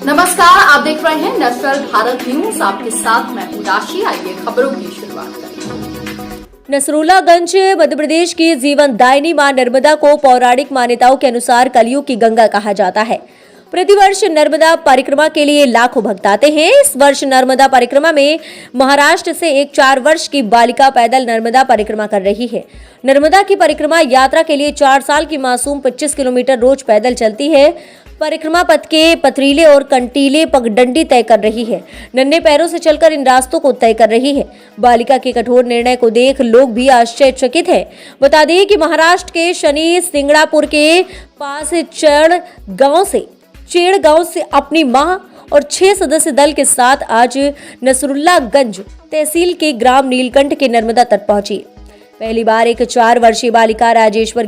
नमस्कार, आप देख रहे हैं नेशनल भारत न्यूज। आपके साथ मैं हूं राशि। आइए खबरों की शुरुआत करें। नसरुल्लागंज मध्य प्रदेश की जीवनदायिनी मां नर्मदा को पौराणिक मान्यताओं के अनुसार कलयुग की गंगा कहा जाता है। प्रतिवर्ष नर्मदा परिक्रमा के लिए लाखों भक्त आते हैं। इस वर्ष नर्मदा परिक्रमा में महाराष्ट्र से एक 4 वर्ष की बालिका पैदल नर्मदा परिक्रमा कर रही है। नर्मदा की परिक्रमा यात्रा के लिए 4 साल की मासूम 25 किलोमीटर रोज पैदल चलती है। परिक्रमा पथ के पथरीले और कंटीले पगडंडी तय कर रही है। नन्हे पैरों से चलकर इन रास्तों को तय कर रही है। बालिका के कठोर निर्णय को देख लोग भी आश्चर्यचकित हैं। बता दें कि महाराष्ट्र के शनि सिंगड़ापुर के पास चेड़ गांव से अपनी मां और 6 सदस्य दल के साथ आज नसरुल्लागंज तहसील के ग्राम नीलकंठ के नर्मदा तट पहुंची। पहली बार एक 4 वर्षीय बालिका राजेश्वर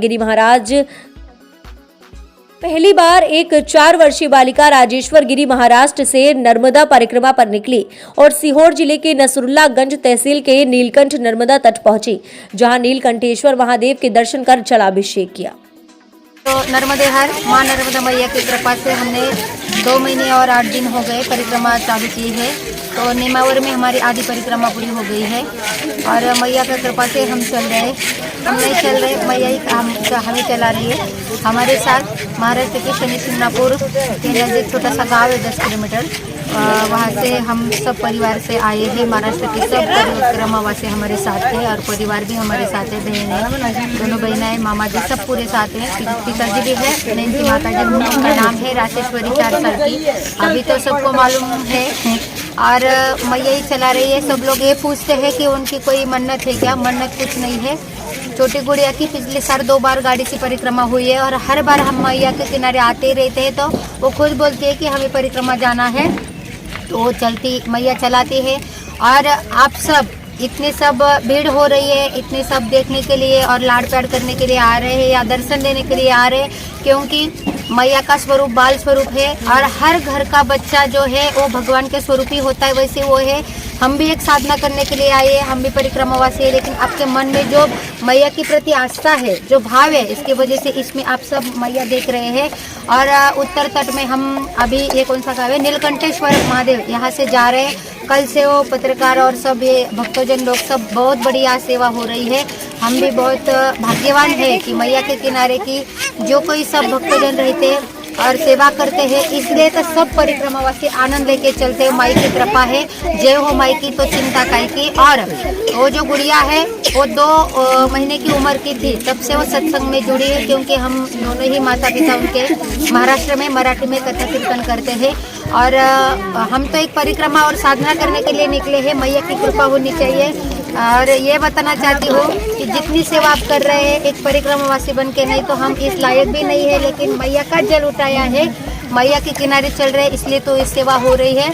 गिरी महाराष्ट्र से नर्मदा परिक्रमा पर निकली और सीहोर जिले के नसरुल्लागंज तहसील के नीलकंठ नर्मदा तट पहुंची, जहां नीलकंठेश्वर महादेव के दर्शन कर जलाभिषेक किया। तो नर्मदे हर मां नर्मदा मैया की कृपा से हमने 2 महीने और 8 दिन हो गए परिक्रमा चालू की है। तो नेमावर में हमारी आधी परिक्रमा पूरी हो गई है और मैया की कृपा से हम नहीं चल रहे, मैया ही हमें चला रही है। हमारे साथ महाराष्ट्र के शनि सिंगनापुर के नज़दीक छोटा सा गांव है 10 किलोमीटर, वहाँ से हम सब परिवार से आए हैं। महाराष्ट्र के सब परिक्रमावासी हमारे साथ हैं और परिवार भी हमारे साथ है। बहनें, दोनों बहनें, मामा जी सब पूरे साथ हैं। पिताजी भी है, नैन माता जी, उनका नाम है राजेश्वरी, 4 साल की। अभी तो सबको मालूम है और मैया ही चला रही है। सब लोग ये पूछते हैं कि उनकी कोई मन्नत है क्या? मन्नत कुछ नहीं है। छोटी गुड़िया की पिछले साल 2 बार गाड़ी से परिक्रमा हुई है और हर बार हम मैया के किनारे आते ही रहते हैं। तो वो खुद बोलती है कि हमें परिक्रमा जाना है, तो वो चलती मैया चलाती है। और आप सब इतने सब भीड़ हो रही है, इतने सब देखने के लिए और लाड़ प्यार करने के लिए आ रहे हैं या दर्शन देने के लिए आ रहे हैं, क्योंकि मैया का स्वरूप बाल स्वरूप है और हर घर का बच्चा जो है वो भगवान के स्वरूप ही होता है, वैसे वो है। हम भी एक साधना करने के लिए आए हैं, हम भी परिक्रमावासी है, लेकिन आपके मन में जो मैया के प्रति आस्था है, जो भाव है, इसकी वजह से इसमें आप सब मैया देख रहे हैं। और उत्तर तट में हम अभी ये कौन सा गाँव है, नीलकंठेश्वर महादेव, यहाँ से जा रहे हैं। कल से वो पत्रकार और सब ये भक्तजन लोग सब बहुत बड़ी आज सेवा हो रही है। हम भी बहुत भाग्यवान है कि मैया के किनारे की जो कोई सब भक्तजन रहते हैं और सेवा करते हैं, इसलिए तो सब परिक्रमावासी आनंद लेके चलते हैं। माई की कृपा है, जय हो माई की तो चिंता काई की। और वो जो गुड़िया है वो 2 महीने की उम्र की थी, तब से वो सत्संग में जुड़ी है, क्योंकि हम दोनों ही माता पिता उनके महाराष्ट्र में मराठी में कथा कीर्तन करते हैं। और हम तो एक परिक्रमा और साधना करने के लिए निकले हैं, मैया की कृपा होनी चाहिए। और ये बताना चाहती हूँ कि जितनी सेवा आप कर रहे हैं एक परिक्रमावासी बन के, नहीं तो हम इस लायक भी नहीं है, लेकिन मैया का जल उठाया है, मैया के किनारे चल रहे हैं, इसलिए तो ये सेवा हो रही है।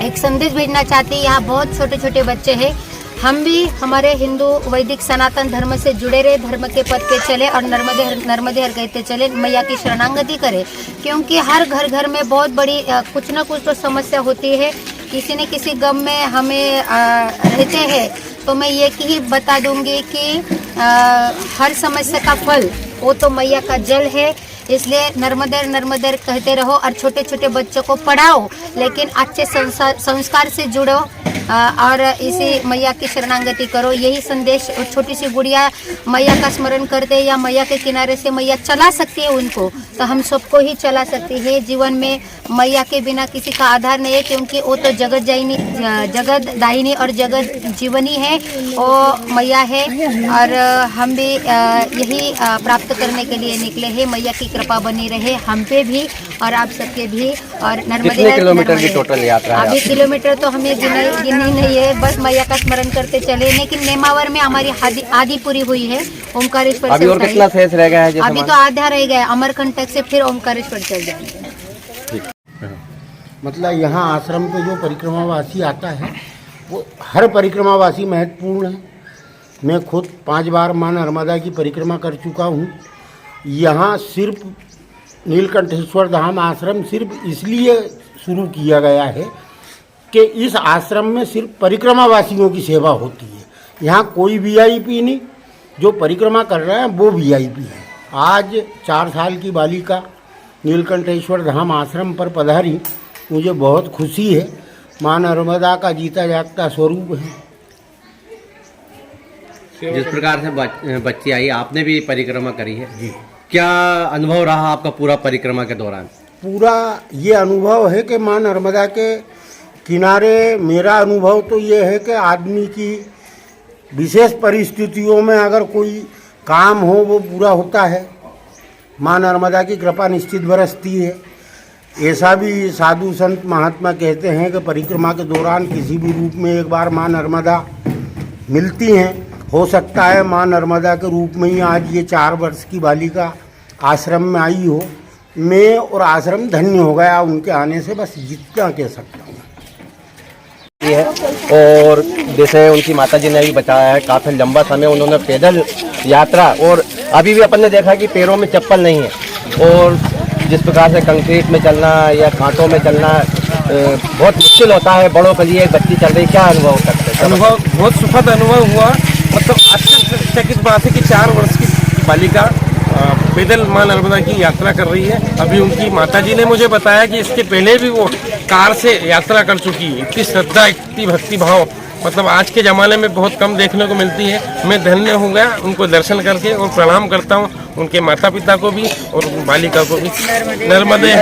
एक संदेश भेजना चाहती है, यहाँ बहुत छोटे छोटे बच्चे हैं। हम भी हमारे हिंदू वैदिक सनातन धर्म से जुड़े रहे, धर्म के पथ पे चले और नर्मदे हर कहते चले, मैया की शरणागति करें, क्योंकि हर घर में बहुत बड़ी कुछ ना कुछ तो समस्या होती है। किसी न किसी गम में हमें रहते हैं, तो मैं ये ही बता दूंगी कि हर समस्या का फल वो तो मैया का जल है। इसलिए नर्मदे कहते रहो और छोटे छोटे बच्चों को पढ़ाओ, लेकिन अच्छे संस्कार से जुड़ो और इसी मैया की शरणागति करो। यही संदेश, छोटी सी गुड़िया मैया का स्मरण करते या मैया के किनारे से मैया चला सकती है उनको, तो हम सबको ही चला सकती है। जीवन में मैया के बिना किसी का आधार नहीं है, क्योंकि वो तो जगत दाहिनी और जगत जीवनी है, वो मैया है। और हम भी यही प्राप्त करने के लिए निकले हैं। मैया की कृपा बनी रहे हम पे भी और आप सबके भी। और कितने किलोमीटर की टोटल यात्रा है? अभी किलोमीटर तो हमें गिनी नहीं है, बस मैया का स्मरण करते चले। लेकिन नेमावर में हमारी आधी पूरी हुई है, ओमकारेश्वर अभी और कितना शेष रह गया है? अभी तो आधा रह गया, अमरकंटक से फिर ओमकारेश्वर चल जाएंगे। मतलब यहाँ आश्रम पे जो परिक्रमावासी आता है वो हर परिक्रमावासी महत्वपूर्ण है। मैं खुद 5 बार मां नर्मदा की परिक्रमा कर चुका हूँ। यहाँ सिर्फ नीलकंठेश्वर धाम आश्रम सिर्फ इसलिए शुरू किया गया है कि इस आश्रम में सिर्फ परिक्रमावासियों की सेवा होती है। यहाँ कोई वीआईपी नहीं, जो परिक्रमा कर रहे हैं वो वीआईपी है। आज 4 साल की बालिका नीलकंठेश्वर धाम आश्रम पर पधारी मुझे बहुत खुशी है। माँ नर्मदा का जीता जागता स्वरूप है। जिस प्रकार से बच्ची आई, आपने भी परिक्रमा करी है जी, क्या अनुभव रहा आपका पूरा परिक्रमा के दौरान? पूरा ये अनुभव है कि माँ नर्मदा के किनारे मेरा अनुभव तो ये है कि आदमी की विशेष परिस्थितियों में अगर कोई काम हो वो पूरा होता है। माँ नर्मदा की कृपा निश्चित बरसती है। ऐसा भी साधु संत महात्मा कहते हैं कि परिक्रमा के दौरान किसी भी रूप में एक बार माँ नर्मदा मिलती हैं। हो सकता है माँ नर्मदा के रूप में ही आज ये 4 वर्ष की बालिका आश्रम में आई हो। मैं और आश्रम धन्य हो गया उनके आने से, बस जितना कह सकता हूँ। है और जैसे उनकी माताजी ने भी बताया है, काफ़ी लंबा समय उन्होंने पैदल यात्रा, और अभी भी अपन ने देखा कि पैरों में चप्पल नहीं है, और जिस प्रकार से कंक्रीट में चलना या कांटों में चलना बहुत मुश्किल होता है बड़ों के लिए। बच्ची चल रही, क्या अनुभव करते हैं? अनुभव बहुत सुखद अनुभव हुआ। मतलब आश्चर्यचकित बात है कि 4 वर्ष की बालिका पैदल माँ नर्मदा की यात्रा कर रही है। अभी उनकी माताजी ने मुझे बताया कि इसके पहले भी वो कार से यात्रा कर चुकी है। इतनी श्रद्धा, इतनी भक्ति भाव मतलब आज के ज़माने में बहुत कम देखने को मिलती है। मैं धन्य हो गया उनको दर्शन करके, और प्रणाम करता हूँ उनके माता पिता को भी और बालिका को भी। नर्मदे।